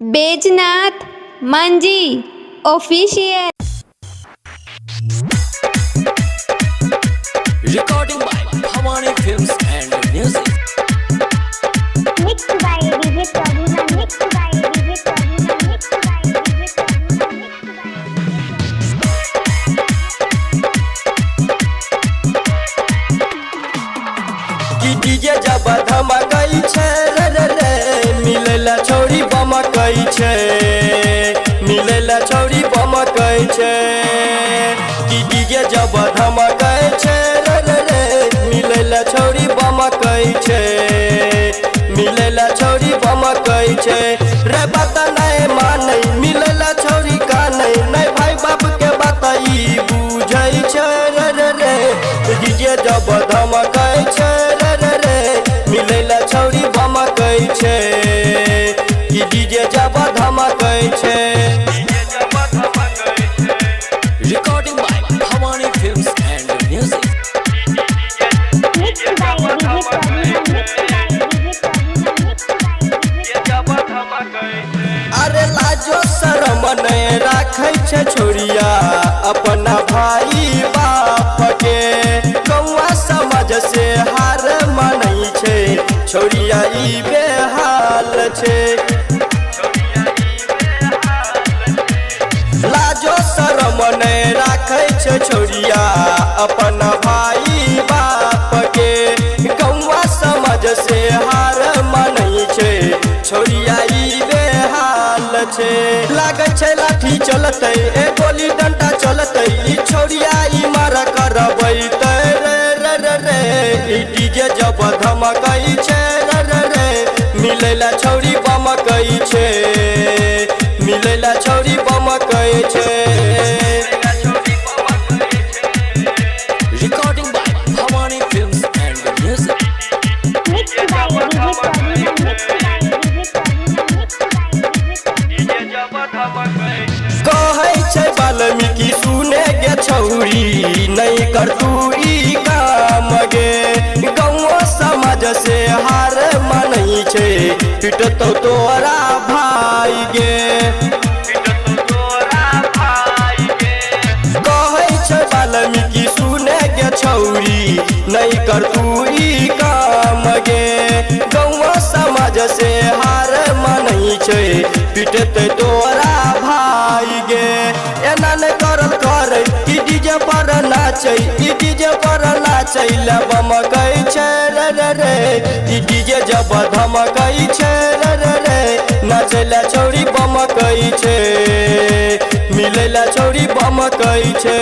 Baijnath Manji official. Recording by Bhavani Films and Music. Mixed by DJ Pravina, mixed by DJ Pravina, mixed by DJ Pravina, mixed कि DJ जब धमकई छे रे रे रे मिलेला छौरी बमकई छे, मिलेला छौरी बमकई छे। कि डीजे जब धमकई छे रे रे रे मिलेला छौरी बमकई छे, मिलेला छौरी बमकई छे। रे बात नहीं मानै मिलेला छौरी का नहीं भाई बाप के बताई बुझई छे रे रे रे। डीजे जब धमकई छे मिलेला छौरी बमकई छे, कि डीजे जब धमकई छे। Recording by Bhavani Films and Music. Mixed by DJ Pravina, mixed by DJ Pravina, mixed by DJ अरे लाजो शरम नहीं राखै छे छोरिया अपना भाई बाप के, कौआ समाज से हार मानै छे छोरिया ई बेहाल छे। लाजो शरम नहीं राखै छे छोरिया अपना भाई बाप के, कौआ समाज से हार मानै छे छोरिया ई बेहाल छे। लागै छे लाठी चलतै ए गोली डंडा चलतै ई छोरिया ई मार करबै रे रे रे रे। ई डीजे जब धमकई छे रे रे रे मिलेला छौरी बमकई छे, मिलेला छौरी बमकई छे। Recording by Bhavani Films and Music. Mixed by DJ Pravina, mixed by DJ Pravina, mixed by DJ कहै छै वाल्मीकि सुने गे छौरी नहीं कर तू ई काम गे, गाँव समाज से हार मानै छे पिटतौ तोरा भाई गे। कहै छै वाल्मीकि सुने गे छौरी नहीं कर तू ई काम गे, गाँव समाज से हार मानै छे पिटतै तोरा भाई गे। एना नहीं करल करे कि डीजे पर नाचै, ई डीजे पर नाचै ले बमकई छे रे रे रे। ई डीजे जब धमकई छे रे रे रे नाचै ले छौरी बमकई छे, मिलेला छौरी बमकई छे।